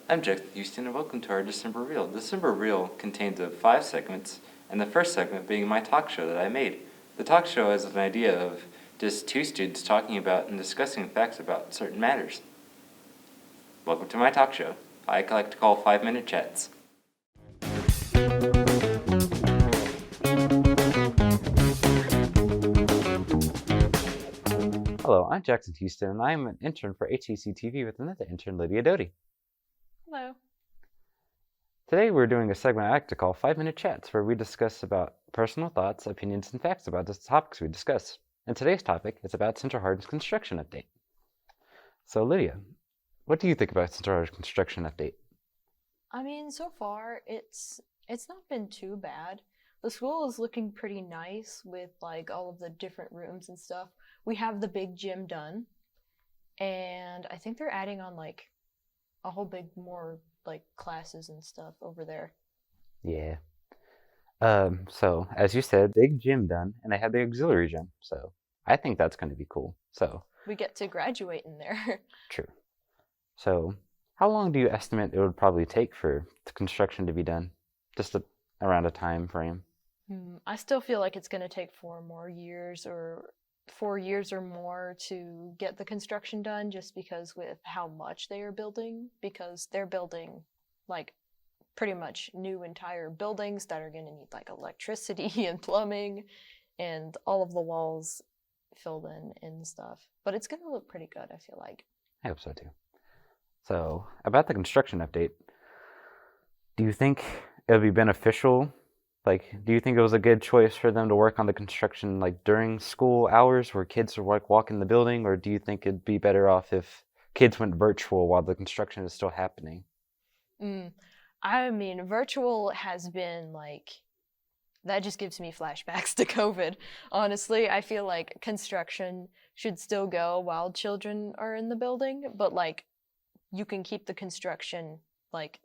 I'm Jack Houston, and welcome to our December Reel. December Reel contains of 5 segments, and the first segment being my talk show that I made. The talk show has an idea of just 2 students talking about and discussing facts about certain matters. Welcome to my talk show. I like to call 5-minute chats. Hello, I'm Jackson Houston, and I'm an intern for HCEC-TV with another intern, Lydia Doty. Hello. Today we're doing a segment I like to call 5-minute chats, where we discuss about personal thoughts, opinions, and facts about the topics we discuss. And today's topic is about Central Hardin's construction update. So Lydia, what do you think about Central Hardin's construction update? I mean, so far it's not been too bad. The school is looking pretty nice with like all of the different rooms and stuff. We have the big gym done, and I think they're adding on like a whole big more like classes and stuff over there. Yeah. So as you said, big gym done, and they have the auxiliary gym. So I think that's going to be cool. So we get to graduate in there. True. So how long do you estimate it would probably take for the construction to be done? Just around a time frame. I still feel like it's going to take 4 years or more to get the construction done, just because with how much they are building, because they're building like pretty much new entire buildings that are going to need like electricity and plumbing and all of the walls filled in and stuff. But it's going to look pretty good, I feel like. I hope so too. So about the construction update, do you think it would be beneficial? Like, do you think it was a good choice for them to work on the construction like during school hours where kids are like walking the building, or do you think it'd be better off if kids went virtual while the construction is still happening? I mean, virtual has been like, that just gives me flashbacks to COVID. Honestly, I feel like construction should still go while children are in the building, but like you can keep the construction like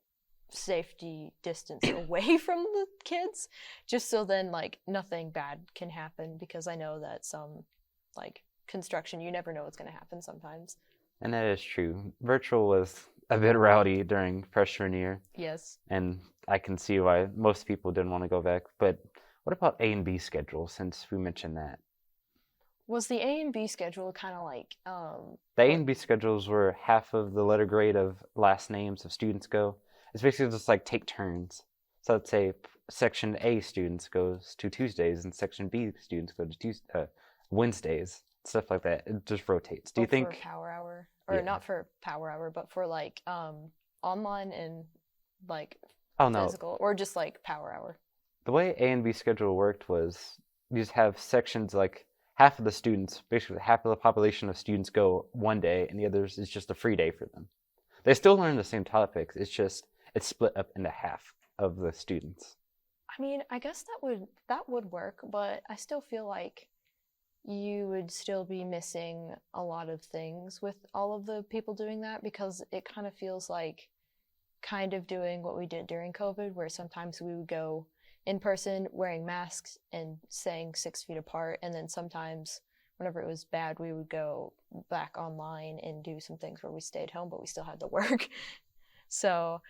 safety distance away from the kids, just so then like nothing bad can happen, because I know that some like construction, you never know what's going to happen sometimes. And that is true. Virtual was a bit rowdy during freshman year. Yes. And I can see why most people didn't want to go back. But what about A and B schedule, since we mentioned that? Was the A and B schedule kind of like The A and B schedules were half of the letter grade of last names of students go. It's basically just like take turns. So let's say Section A students goes to Tuesdays and Section B students go to Wednesdays, stuff like that. It just rotates. Do you think for power hour, or not for power hour, but for like online and like physical, or just like power hour? The way A and B schedule worked was you just have sections like half of the students, basically half of the population of students go one day, and the others is just a free day for them. They still learn the same topics. It's split up into half of the students. I mean, I guess that would work, but I still feel like you would still be missing a lot of things with all of the people doing that, because it kind of feels like kind of doing what we did during COVID, where sometimes we would go in person wearing masks and staying 6 feet apart, and then sometimes whenever it was bad, we would go back online and do some things where we stayed home, but we still had to work. So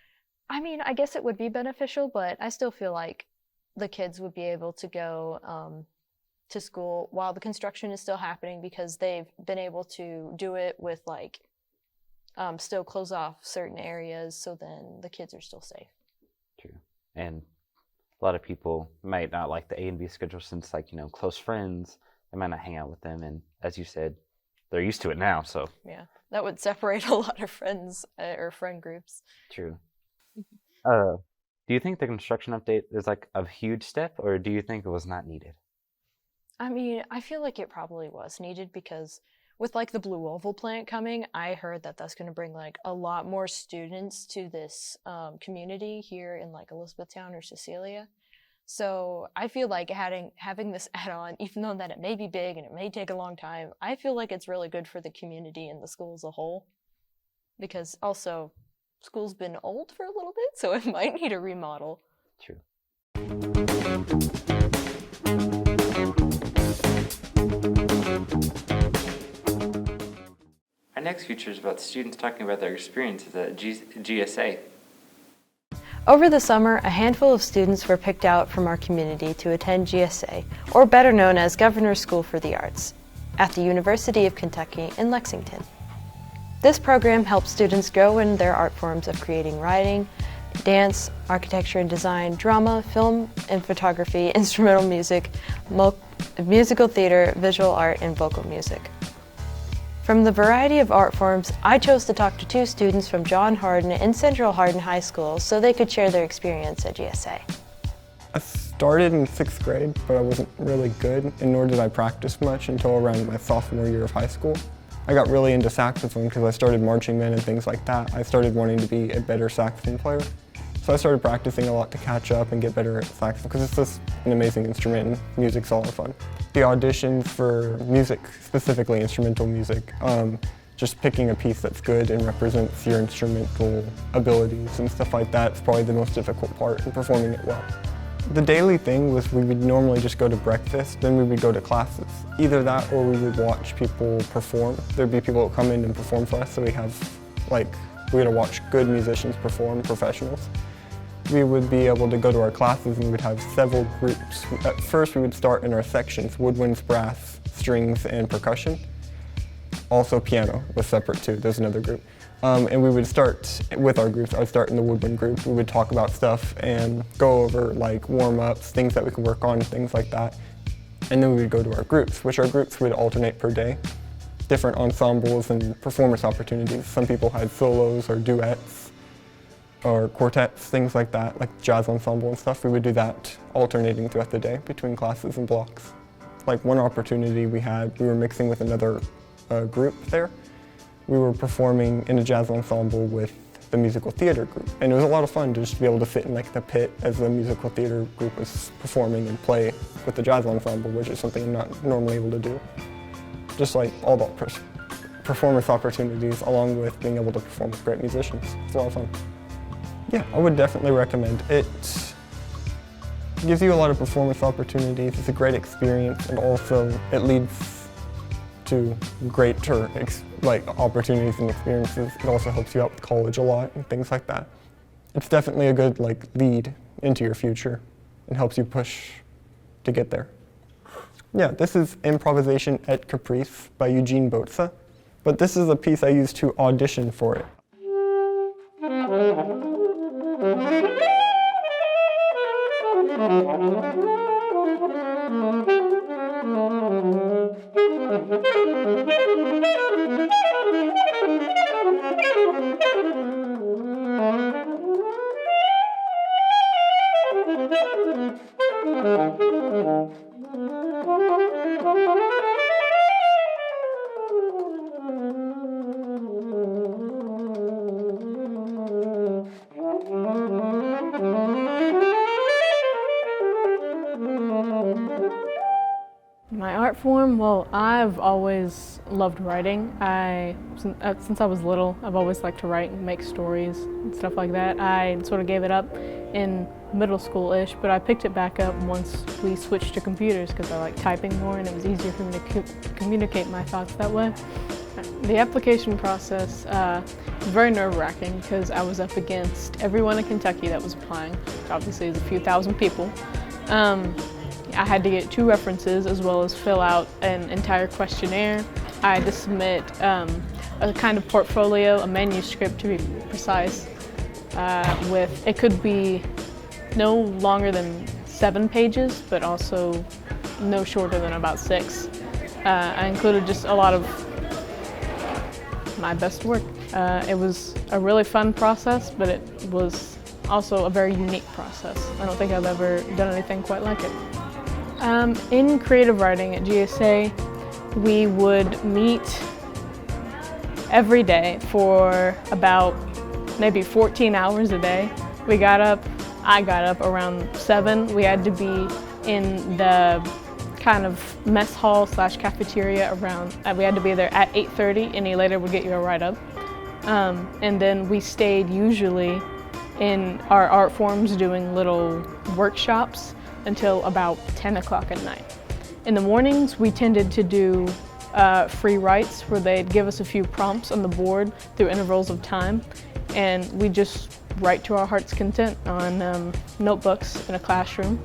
I mean, I guess it would be beneficial, but I still feel like the kids would be able to go to school while the construction is still happening, because they've been able to do it with like still close off certain areas, so then the kids are still safe. True. And a lot of people might not like the A and B schedule, since like, close friends, they might not hang out with them. And as you said, they're used to it now, so. Yeah, that would separate a lot of friends or friend groups. True. Do you think the construction update is like a huge step, or do you think it was not needed? I mean, I feel like it probably was needed, because with like the Blue Oval plant coming, I heard that that's going to bring like a lot more students to this community here in like Elizabethtown or Cecilia. So I feel like having this add-on, even though that it may be big and it may take a long time, I feel like it's really good for the community and the school as a whole, because also school's been old for a little bit, so it might need a remodel. True. I Our next feature is about students talking about their experiences at GSA. Over the summer, a handful of students were picked out from our community to attend GSA, or better known as Governor's School for the Arts, at the University of Kentucky in Lexington. This program helps students grow in their art forms of creating writing, dance, architecture and design, drama, film and photography, instrumental music, musical theater, visual art, and vocal music. From the variety of art forms, I chose to talk to 2 students from John Hardin and Central Hardin High School so they could share their experience at GSA. I started in 6th grade, but I wasn't really good, and nor did I practice much until around my sophomore year of high school. I got really into saxophone because I started marching band and things like that. I started wanting to be a better saxophone player. So I started practicing a lot to catch up and get better at saxophone because it's just an amazing instrument and music's a lot of fun. The auditions for music, specifically instrumental music, just picking a piece that's good and represents your instrumental abilities and stuff like that is probably the most difficult part in performing it well. The daily thing was we would normally just go to breakfast, then we would go to classes. Either that or we would watch people perform. There'd be people that come in and perform for us, so we had to watch good musicians perform, professionals. We would be able to go to our classes and we would have several groups. At first we would start in our sections, woodwinds, brass, strings, and percussion. Also piano was separate too, there's another group. And we would start with our groups. I would start in the woodwind group. We would talk about stuff and go over like warm-ups, things that we could work on, things like that. And then we would go to our groups, which our groups would alternate per day. Different ensembles and performance opportunities. Some people had solos or duets or quartets, things like that, like jazz ensemble and stuff. We would do that alternating throughout the day between classes and blocks. Like one opportunity we were mixing with another group there. We were performing in a jazz ensemble with the musical theater group. And it was a lot of fun to just be able to sit in like the pit as the musical theater group was performing and play with the jazz ensemble, which is something I'm not normally able to do. Just like all the performance opportunities along with being able to perform with great musicians. It's a lot of fun. Yeah, I would definitely recommend it. It gives you a lot of performance opportunities. It's a great experience, and also it leads to greater opportunities and experiences. It also helps you out with college a lot and things like that. It's definitely a good lead into your future and helps you push to get there. Yeah, this is Improvisation at Caprice by Eugene Botza, but this is a piece I used to audition for it. My art form, well, I've always loved writing. Since I was little, I've always liked to write and make stories and stuff like that. I sort of gave it up in middle school-ish, but I picked it back up once we switched to computers because I like typing more and it was easier for me to communicate my thoughts that way. The application process was very nerve-wracking because I was up against everyone in Kentucky that was applying, which obviously is a few thousand people. I had to get 2 references as well as fill out an entire questionnaire. I had to submit a kind of portfolio, a manuscript to be precise, it could be no longer than 7 pages, but also no shorter than about 6. I included just a lot of my best work. It was a really fun process, but it was also a very unique process. I don't think I've ever done anything quite like it. In creative writing at GSA, we would meet every day for about maybe 14 hours a day. I got up around 7. We had to be in the kind of mess hall / cafeteria around, we had to be there at 8:30. Any later would get you a write-up. And then we stayed usually in our art forms doing little workshops until about 10 o'clock at night. In the mornings, we tended to do free writes where they'd give us a few prompts on the board through intervals of time, and we just write to our heart's content on notebooks in a classroom.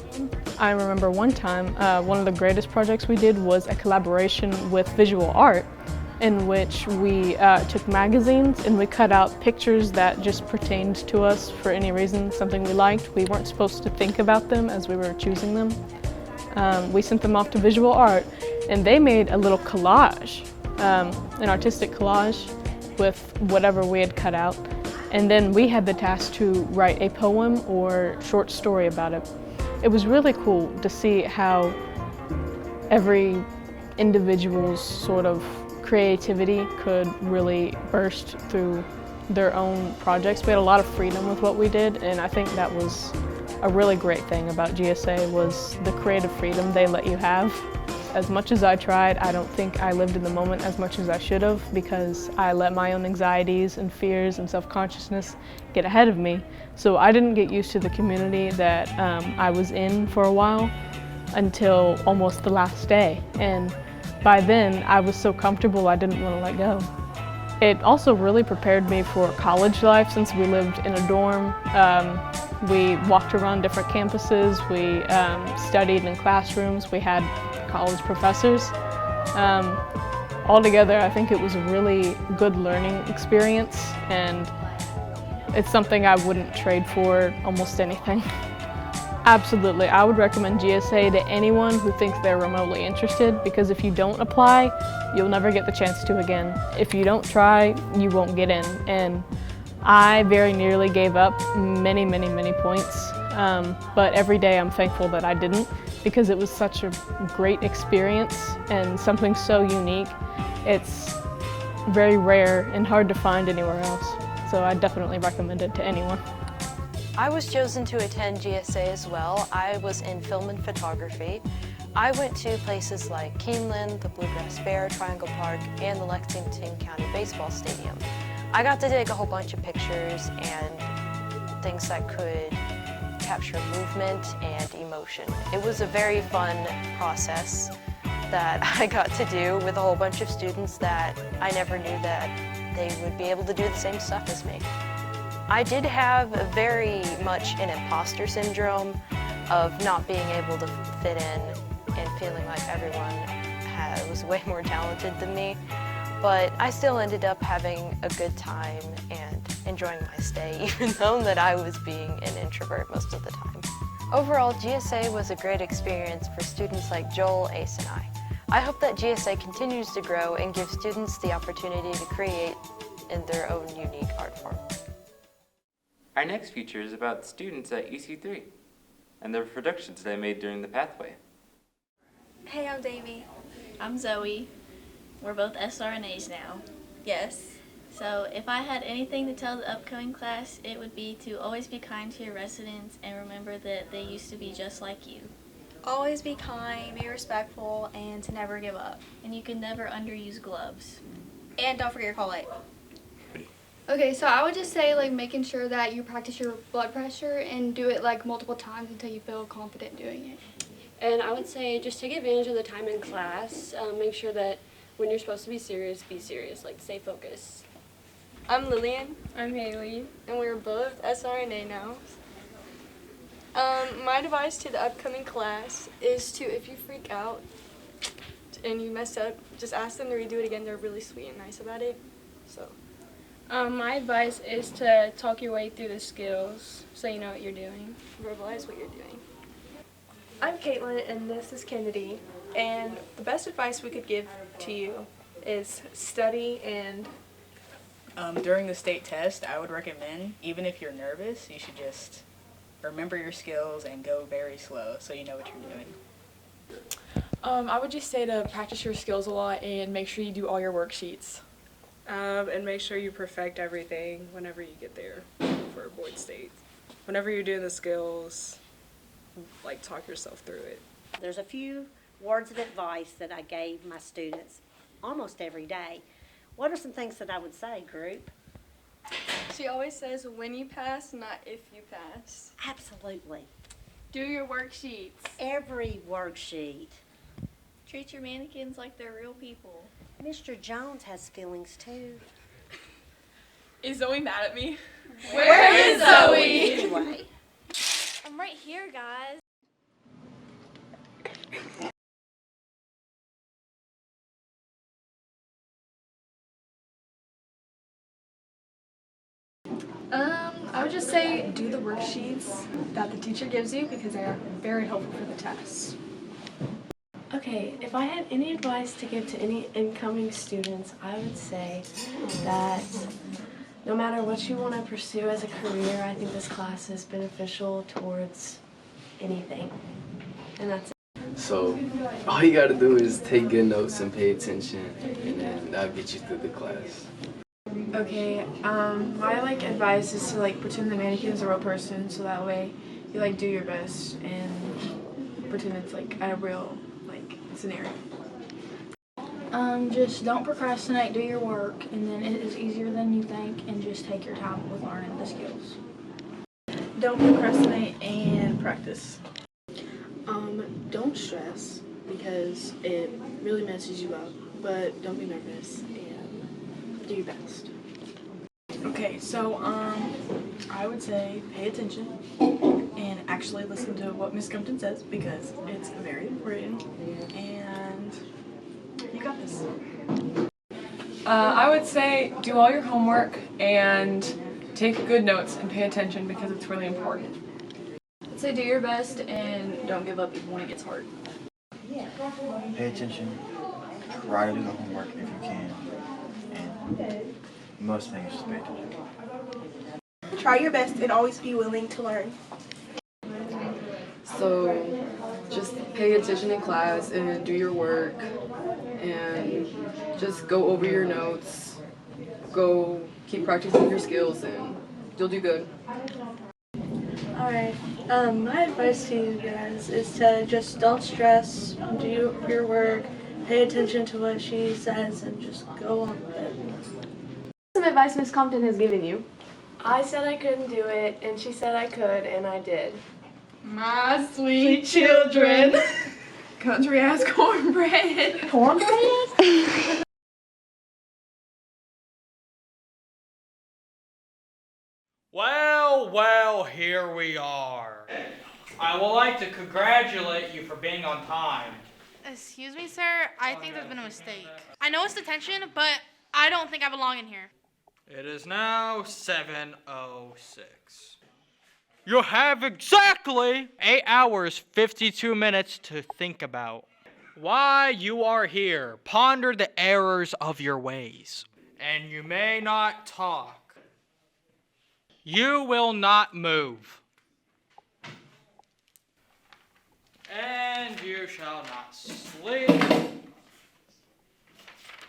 I remember one time, one of the greatest projects we did was a collaboration with visual art, in which we took magazines and we cut out pictures that just pertained to us for any reason, something we liked. We weren't supposed to think about them as we were choosing them. We sent them off to visual art, and they made a little collage, an artistic collage with whatever we had cut out. And then we had the task to write a poem or short story about it. It was really cool to see how every individual's sort of creativity could really burst through their own projects. We had a lot of freedom with what we did, and I think that was a really great thing about GSA was the creative freedom they let you have. As much as I tried, I don't think I lived in the moment as much as I should have because I let my own anxieties and fears and self-consciousness get ahead of me. So I didn't get used to the community that I was in for a while until almost the last day. And by then, I was so comfortable I didn't want to let go. It also really prepared me for college life since we lived in a dorm. We walked around different campuses, we studied in classrooms, we had college professors. Altogether, I think it was a really good learning experience, and it's something I wouldn't trade for almost anything. Absolutely, I would recommend GSA to anyone who thinks they're remotely interested, because if you don't apply, you'll never get the chance to again. If you don't try, you won't get in. And I very nearly gave up many points, but every day I'm thankful that I didn't, because it was such a great experience and something so unique. It's very rare and hard to find anywhere else, so I definitely recommend it to anyone. I was chosen to attend GSA as well. I was in film and photography. I went to places like Keeneland, the Bluegrass Fair, Triangle Park, and the Lexington County Baseball Stadium. I got to take a whole bunch of pictures and things that could capture movement and emotion. It was a very fun process that I got to do with a whole bunch of students that I never knew that they would be able to do the same stuff as me. I did have very much an imposter syndrome of not being able to fit in and feeling like everyone was way more talented than me. But I still ended up having a good time and enjoying my stay, even though that I was being an introvert most of the time. Overall, GSA was a great experience for students like Joel, Ace, and I. I hope that GSA continues to grow and gives students the opportunity to create in their own unique art form. Our next feature is about students at EC3 and the productions they made during the pathway. Hey, I'm Davey. I'm Zoe. We're both SRNAs now. Yes. So if I had anything to tell the upcoming class, it would be to always be kind to your residents and remember that they used to be just like you. Always be kind, be respectful, and to never give up. And you can never underuse gloves. And don't forget your call light. Okay, so I would just say like making sure that you practice your blood pressure and do it like multiple times until you feel confident doing it. And I would say just take advantage of the time in class. Make sure that when you're supposed to be serious, like stay focused. I'm Lillian. I'm Haley. And we're both SRNA now. My advice to the upcoming class is to, if you freak out and you mess up, just ask them to redo it again. They're really sweet and nice about it. So. My advice is to talk your way through the skills so you know what you're doing. Verbalize what you're doing. I'm Caitlin and this is Kennedy, and the best advice we could give to you is study and during the state test, I would recommend, even if you're nervous, you should just remember your skills and go very slow so you know what you're doing. I would just say to practice your skills a lot and make sure you do all your worksheets. And make sure you perfect everything whenever you get there for board state. Whenever you're doing the skills, like talk yourself through it. There's a few words of advice that I gave my students almost every day. What are some things that I would say, group? She always says when you pass, not if you pass. Absolutely. Do your worksheets. Every worksheet. Treat your mannequins like they're real people. Mr. Jones has feelings too. Is Zoe mad at me? Where is Zoe? Anyway. I'm right here, guys. I would just say do the worksheets that the teacher gives you because they are very helpful for the test. Okay, if I had any advice to give to any incoming students, I would say that no matter what you want to pursue as a career, I think this class is beneficial towards anything. And that's it. So all you gotta do is take good notes and pay attention, and then that'll get you through the class. Okay, my advice is to pretend the mannequin is a real person, so that way you do your best and pretend it's a real scenario. Just don't procrastinate, do your work, and then it is easier than you think, and just take your time with learning the skills. Don't procrastinate and practice. Don't stress because it really messes you up, but don't be nervous and do your best. Okay, so I would say pay attention and actually listen to what Miss Compton says because it's very important, and you got this. I would say do all your homework and take good notes and pay attention because it's really important. I'd say do your best and don't give up even when it gets hard. Pay attention, try to do the homework if you can, and most things just pay attention. Try your best and always be willing to learn. So just pay attention in class and do your work and just go over your notes, go keep practicing your skills and you'll do good. Alright, my advice to you guys is to just don't stress, do your work, pay attention to what she says, and just go on with it. Some advice Miss Compton has given you. I said I couldn't do it, and she said I could, and I did. My sweet children. Country ass cornbread. Cornbread? Well, here we are. I would like to congratulate you for being on time. Excuse me, sir. I think there's been a mistake. I know it's detention, but I don't think I belong in here. It is now 7:06. You have exactly 8 hours, 52 minutes to think about why you are here. Ponder the errors of your ways. And you may not talk. You will not move. And you shall not sleep.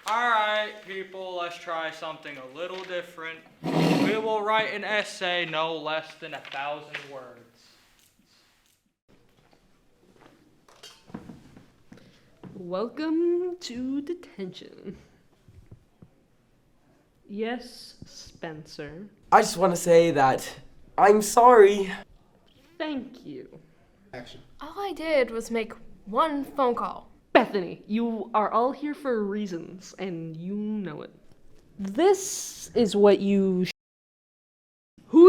Alright, people, let's try something a little different. We will write an essay no less than 1,000 words. Welcome to detention. Yes, Spencer. I just want to say that I'm sorry. Thank you. Action. All I did was make one phone call. Bethany, you are all here for reasons, and you know it. This is what who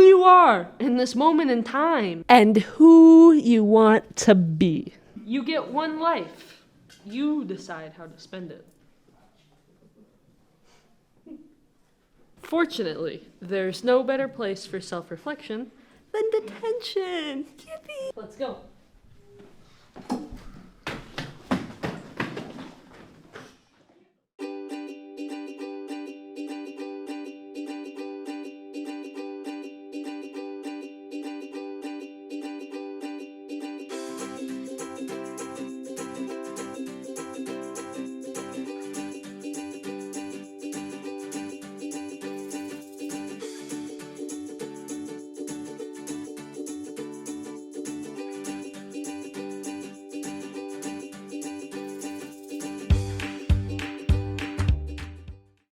you are in this moment in time, and who you want to be. You get one life. You decide how to spend it. Fortunately, there's no better place for self-reflection than detention. Yippee! Let's go.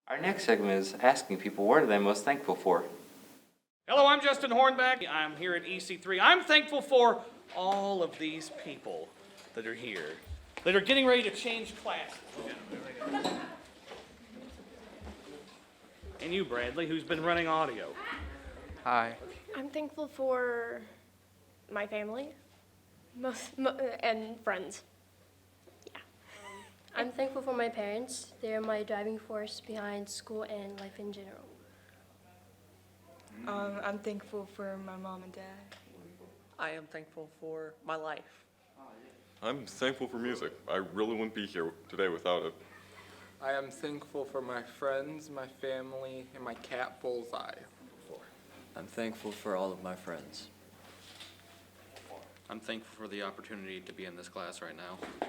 Our next segment is asking people what are they most thankful for. Hello, I'm Justin Hornback. I'm here at EC3. I'm thankful for all of these people that are here, that are getting ready to change classes. And you, Bradley, who's been running audio. Hi. I'm thankful for my family and friends. Yeah. I'm thankful for my parents. They are my driving force behind school and life in general. I'm thankful for my mom and dad. I am thankful for my life. I'm thankful for music. I really wouldn't be here today without it. I am thankful for my friends, my family, and my cat Bullseye. I'm thankful for all of my friends. I'm thankful for the opportunity to be in this class right now.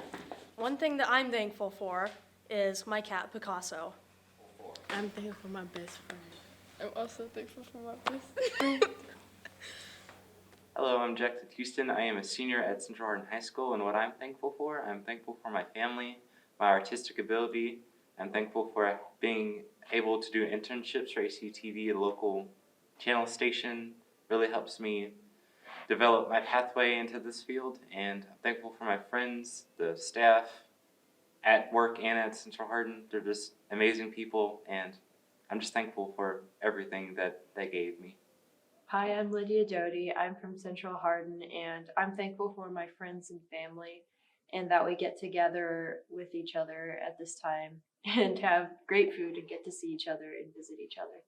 One thing that I'm thankful for is my cat, Picasso. I'm thankful for my best friend. I'm also thankful for my best friend. Hello, I'm Jackson Houston. I am a senior at Central Hardin High School, and what I'm thankful for, I'm thankful for my family, my artistic ability. I'm thankful for being able to do internships for HCEC-TV, a local channel station. Really helps me develop my pathway into this field, and I'm thankful for my friends, the staff at work and at Central Hardin. They're just amazing people, and I'm just thankful for everything that they gave me. Hi, I'm Lydia Doty. I'm from Central Hardin, and I'm thankful for my friends and family and that we get together with each other at this time and have great food and get to see each other and visit each other.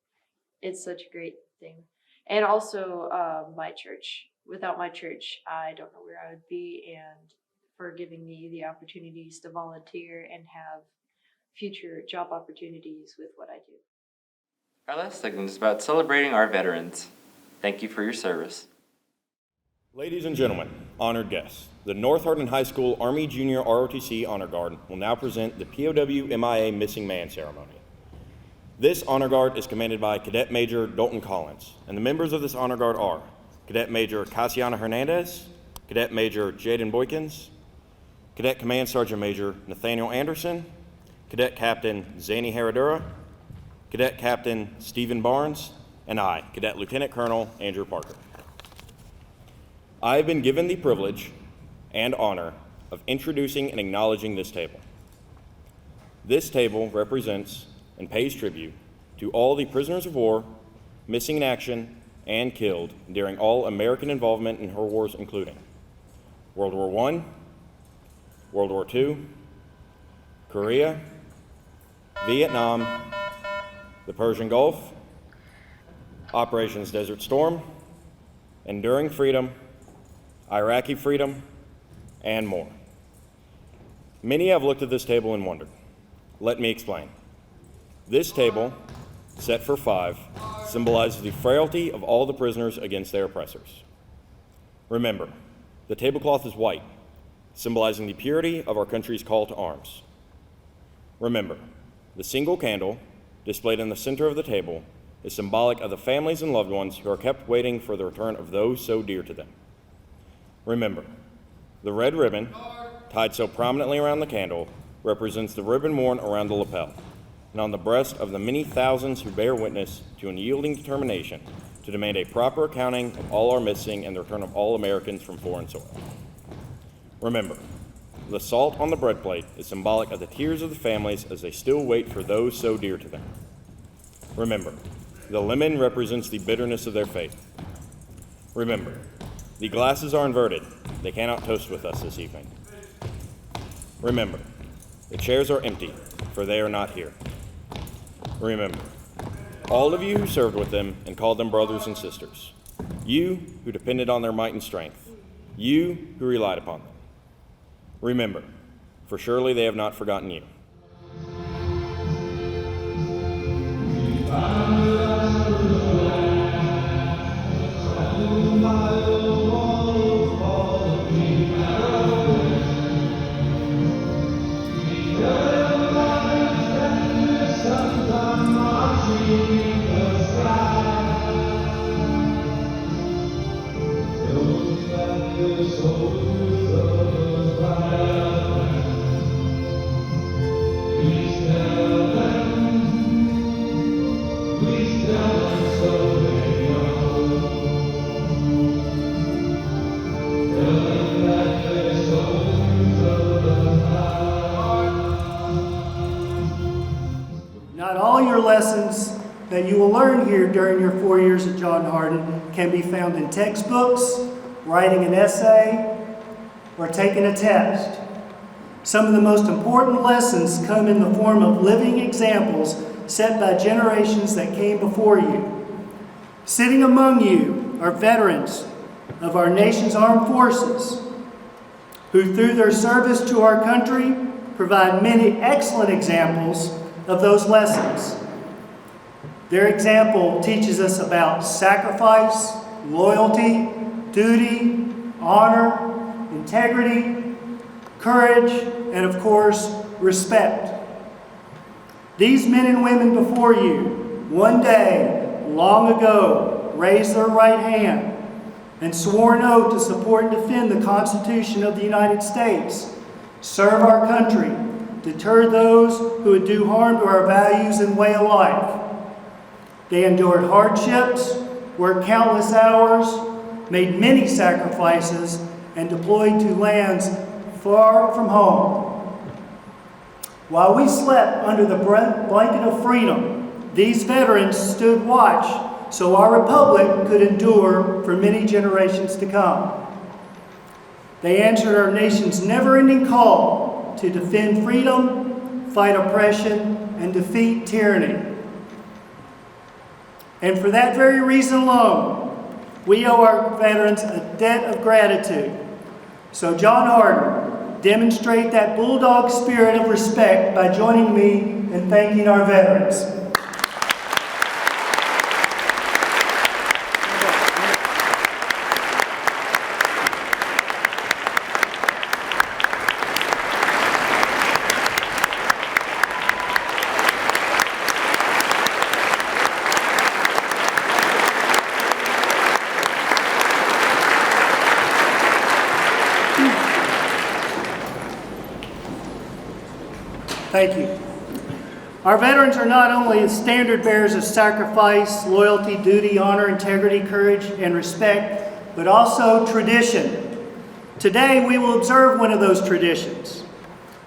It's such a great thing. And also my church. Without my church, I don't know where I would be, and for giving me the opportunities to volunteer and have future job opportunities with what I do. Our last segment is about celebrating our veterans. Thank you for your service. Ladies and gentlemen, honored guests, the North Hardin High School Army Junior ROTC Honor Guard will now present the POW MIA Missing Man ceremony. This honor guard is commanded by Cadet Major Dalton Collins, and the members of this honor guard are Cadet Major Casiana Hernandez, Cadet Major Jaden Boykins, Cadet Command Sergeant Major Nathaniel Anderson, Cadet Captain Zany Heredura, Cadet Captain Stephen Barnes, and I, Cadet Lieutenant Colonel Andrew Parker. I have been given the privilege and honor of introducing and acknowledging this table. This table represents and pays tribute to all the prisoners of war, missing in action, and killed during all American involvement in her wars, including World War I, World War II, Korea, Vietnam, the Persian Gulf, Operations Desert Storm, Enduring Freedom, Iraqi Freedom, and more. Many have looked at this table and wondered. Let me explain. This table, set for 5, symbolizes the frailty of all the prisoners against their oppressors. Remember, the tablecloth is white, symbolizing the purity of our country's call to arms. Remember, the single candle, displayed in the center of the table, is symbolic of the families and loved ones who are kept waiting for the return of those so dear to them. Remember, the red ribbon, tied so prominently around the candle, represents the ribbon worn around the lapel and on the breast of the many thousands who bear witness to unyielding determination to demand a proper accounting of all our missing and the return of all Americans from foreign soil. Remember, the salt on the bread plate is symbolic of the tears of the families as they still wait for those so dear to them. Remember, the lemon represents the bitterness of their fate. Remember, the glasses are inverted. They cannot toast with us this evening. Remember, the chairs are empty, for they are not here. Remember, all of you who served with them and called them brothers and sisters, you who depended on their might and strength, you who relied upon them. Remember, for surely they have not forgotten you. We stand that you will learn here during your 4 years at John Hardin can be found in textbooks, writing an essay, or taking a test. Some of the most important lessons come in the form of living examples set by generations that came before you. Sitting among you are veterans of our nation's armed forces who, through their service to our country, provide many excellent examples of those lessons. Their example teaches us about sacrifice, loyalty, duty, honor, integrity, courage, and of course, respect. These men and women before you, one day, long ago, raised their right hand and swore an oath to support and defend the Constitution of the United States, serve our country, deter those who would do harm to our values and way of life. They endured hardships, worked countless hours, made many sacrifices, and deployed to lands far from home. While we slept under the blanket of freedom, these veterans stood watch so our republic could endure for many generations to come. They answered our nation's never-ending call to defend freedom, fight oppression, and defeat tyranny. And for that very reason alone, we owe our veterans a debt of gratitude. So John Hardin, demonstrate that bulldog spirit of respect by joining me in thanking our veterans. Thank you. Our veterans are not only standard bearers of sacrifice, loyalty, duty, honor, integrity, courage, and respect, but also tradition. Today, we will observe one of those traditions.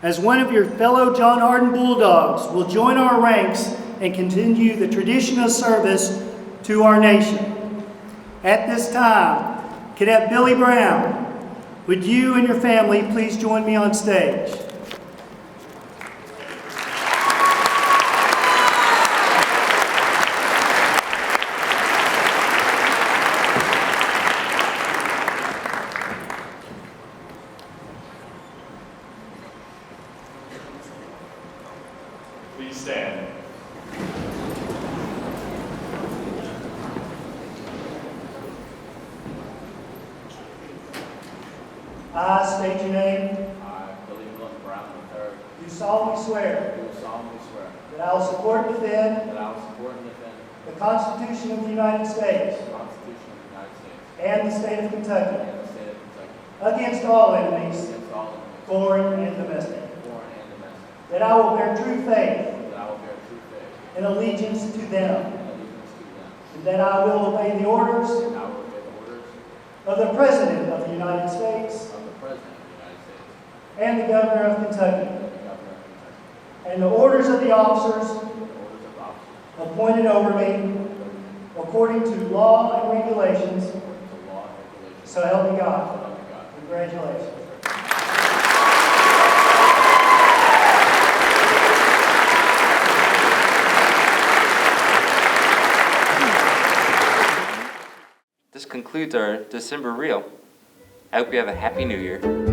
As one of your fellow John Hardin Bulldogs will join our ranks and continue the tradition of service to our nation. At this time, Cadet Billy Brown, would you and your family please join me on stage? Please stand. I state your name. I, Billy Brown III, Do solemnly swear do solemnly swear that I will support and defend that I will support and defend the Constitution of the United States the Constitution of the United States and the state of Kentucky and the state of Kentucky against all enemies, against all enemies, foreign and domestic. foreign and domestic, That I will bear true faith that I will bear true faith and allegiance to them. and allegiance to them, And that I will obey the orders and I will obey the orders of the President of the United States of the President of the United States and the Governor of Kentucky, and the Governor of Kentucky, and the orders of the officers and the orders of the officers appointed over me according to law and regulations. according to law and regulations. So help me So God. help me God. Congratulations. This concludes our December reel. I hope you have a happy new year.